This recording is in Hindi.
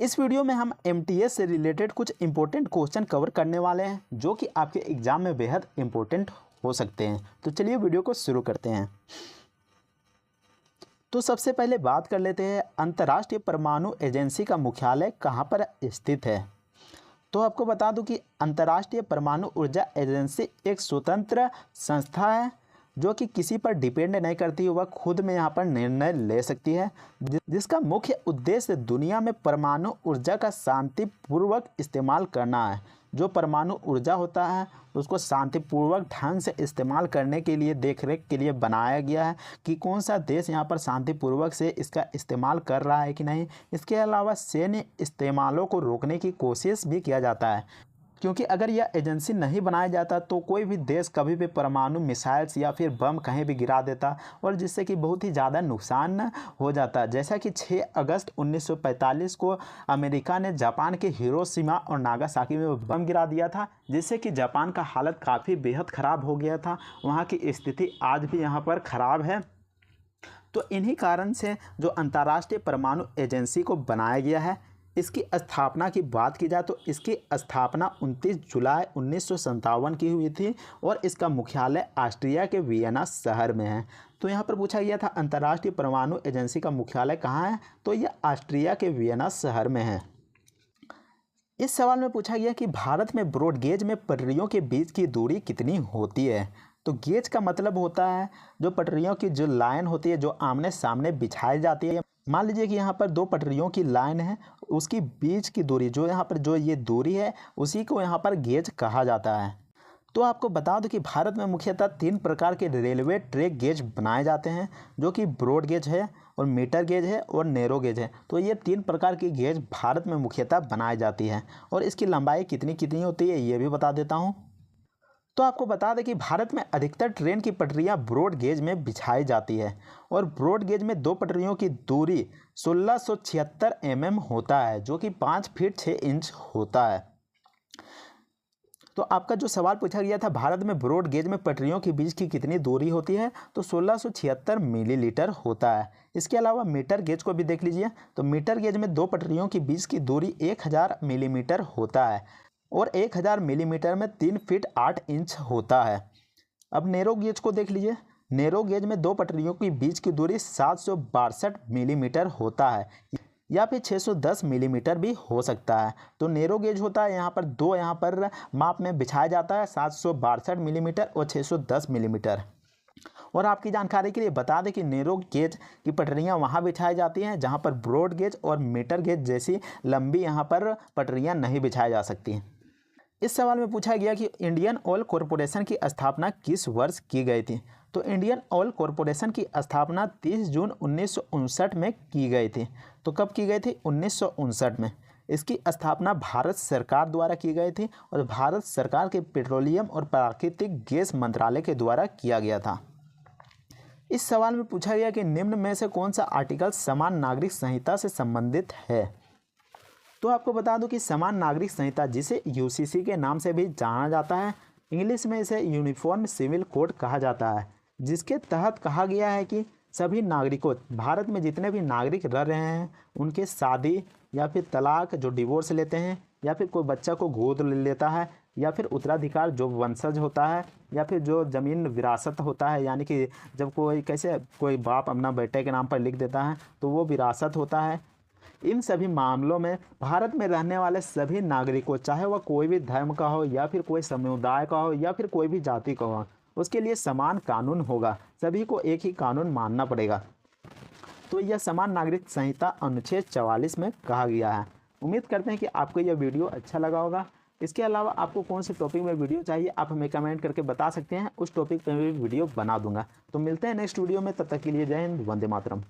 इस वीडियो में हम एमटीएस से रिलेटेड कुछ इंपॉर्टेंट क्वेश्चन कवर करने वाले हैं जो कि आपके एग्जाम में बेहद इंपॉर्टेंट हो सकते हैं। तो चलिए वीडियो को शुरू करते हैं। तो सबसे पहले बात कर लेते हैं, अंतर्राष्ट्रीय परमाणु एजेंसी का मुख्यालय कहाँ पर स्थित है। तो आपको बता दूं कि अंतर्राष्ट्रीय परमाणु ऊर्जा एजेंसी एक स्वतंत्र संस्था है जो कि किसी पर डिपेंड नहीं करती, वह खुद में यहाँ पर निर्णय ले सकती है, जिसका मुख्य उद्देश्य दुनिया में परमाणु ऊर्जा का शांतिपूर्वक इस्तेमाल करना है। जो परमाणु ऊर्जा होता है उसको शांतिपूर्वक ढंग से इस्तेमाल करने के लिए देखरेख के लिए बनाया गया है कि कौन सा देश यहाँ पर शांतिपूर्वक से इसका इस्तेमाल कर रहा है कि नहीं। इसके अलावा सैन्य इस्तेमालों को रोकने की कोशिश भी किया जाता है, क्योंकि अगर यह एजेंसी नहीं बनाया जाता तो कोई भी देश कभी भी परमाणु मिसाइल्स या फिर बम कहीं भी गिरा देता और जिससे कि बहुत ही ज़्यादा नुकसान हो जाता। जैसा कि 6 अगस्त 1945 को अमेरिका ने जापान के हिरोशिमा और नागासाकी में बम गिरा दिया था, जिससे कि जापान का हालत काफ़ी बेहद ख़राब हो गया था। वहाँ की स्थिति आज भी यहाँ पर ख़राब है। तो इन्हीं कारण से जो अंतर्राष्ट्रीय परमाणु एजेंसी को बनाया गया है, इसकी स्थापना की बात की जाए तो इसकी स्थापना 29 जुलाई 1957 की हुई थी और इसका मुख्यालय ऑस्ट्रिया के वियना शहर में है। तो यहाँ पर पूछा गया था अंतर्राष्ट्रीय परमाणु एजेंसी का मुख्यालय कहाँ है, तो यह ऑस्ट्रिया के वियना शहर में है। इस सवाल में पूछा गया कि भारत में ब्रॉड गेज में पटरियों के बीच की दूरी कितनी होती है। तो गेज का मतलब होता है जो पटरियों की जो लाइन होती है जो आमने सामने बिछाई जाती है। मान लीजिए कि यहाँ पर दो पटरियों की लाइन है, उसकी बीच की दूरी जो यहाँ पर जो ये दूरी है उसी को यहाँ पर गेज कहा जाता है। तो आपको बता दो कि भारत में मुख्यतः 3 प्रकार के रेलवे ट्रैक गेज बनाए जाते हैं, जो कि ब्रॉड गेज है और मीटर गेज है और नैरो गेज है। तो ये 3 प्रकार की गेज भारत में मुख्यतः बनाई जाती है और इसकी लंबाई कितनी कितनी होती है ये भी बता देता हूँ। तो आपको बता दें कि भारत में अधिकतर ट्रेन की पटरियां ब्रॉड गेज में बिछाई जाती है और ब्रॉड गेज में 2 पटरियों की दूरी 1676 mm होता है, जो कि 5 फीट 6 इंच होता है। तो आपका जो सवाल पूछा गया था भारत में ब्रॉड गेज में पटरियों के बीच की कितनी दूरी होती है, तो 1676 मिलीलीटर होता है। इसके अलावा मीटर गेज को भी देख लीजिए। तो मीटर गेज में 2 पटरियों के बीच की दूरी 1000 मिलीमीटर होता है और 1000 मिलीमीटर में 3 फीट 8 इंच होता है। अब नैरो गेज को देख लीजिए। नैरो गेज में 2 पटरियों के बीच की दूरी 762 मिलीमीटर होता है या फिर 610 मिलीमीटर भी हो सकता है। तो नैरो गेज होता है यहाँ पर 2 यहाँ पर माप में बिछाया जाता है, 762 मिलीमीटर और 610 मिलीमीटर। और आपकी जानकारी के लिए बता दें कि नैरो गेज की पटरियां वहां बिछाई जाती हैं जहां पर ब्रॉड गेज और मीटर गेज जैसी लंबी यहां पर पटरियां नहीं बिछाई जा सकती। इस सवाल में पूछा गया कि इंडियन ऑयल कॉरपोरेशन की स्थापना किस वर्ष की गई थी। तो इंडियन ऑयल कॉरपोरेशन की स्थापना 30 जून 1959 में की गई थी। तो कब की गई थी? 1959 में। इसकी स्थापना भारत सरकार द्वारा की गई थी और भारत सरकार के पेट्रोलियम और प्राकृतिक गैस मंत्रालय के द्वारा किया गया था। इस सवाल में पूछा गया कि निम्न में से कौन सा आर्टिकल समान नागरिक संहिता से संबंधित है। तो आपको बता दूं कि समान नागरिक संहिता, जिसे यूसीसी के नाम से भी जाना जाता है, इंग्लिश में इसे यूनिफॉर्म सिविल कोड कहा जाता है, जिसके तहत कहा गया है कि सभी नागरिकों, भारत में जितने भी नागरिक रह रहे हैं, उनके शादी या फिर तलाक, जो डिवोर्स लेते हैं या फिर कोई बच्चा को गोद ले लेता है या फिर उत्तराधिकार जो वंशज होता है या फिर जो ज़मीन विरासत होता है, यानी कि जब कोई बाप अपना बेटे के नाम पर लिख देता है तो वो विरासत होता है। इन सभी मामलों में भारत में रहने वाले सभी नागरिकों, चाहे वह कोई भी धर्म का हो या फिर कोई समुदाय का हो या फिर कोई भी जाति का हो, उसके लिए समान कानून होगा। सभी को एक ही कानून मानना पड़ेगा। तो यह समान नागरिक संहिता अनुच्छेद 44 में कहा गया है। उम्मीद करते हैं कि आपको यह वीडियो अच्छा लगा होगा। इसके अलावा आपको कौन से टॉपिक में वीडियो चाहिए आप हमें कमेंट करके बता सकते हैं, उस टॉपिक पर भी वीडियो बना दूंगा। तो मिलते हैं नेक्स्ट वीडियो में, तब तक के लिए जय हिंद, वंदे मातरम।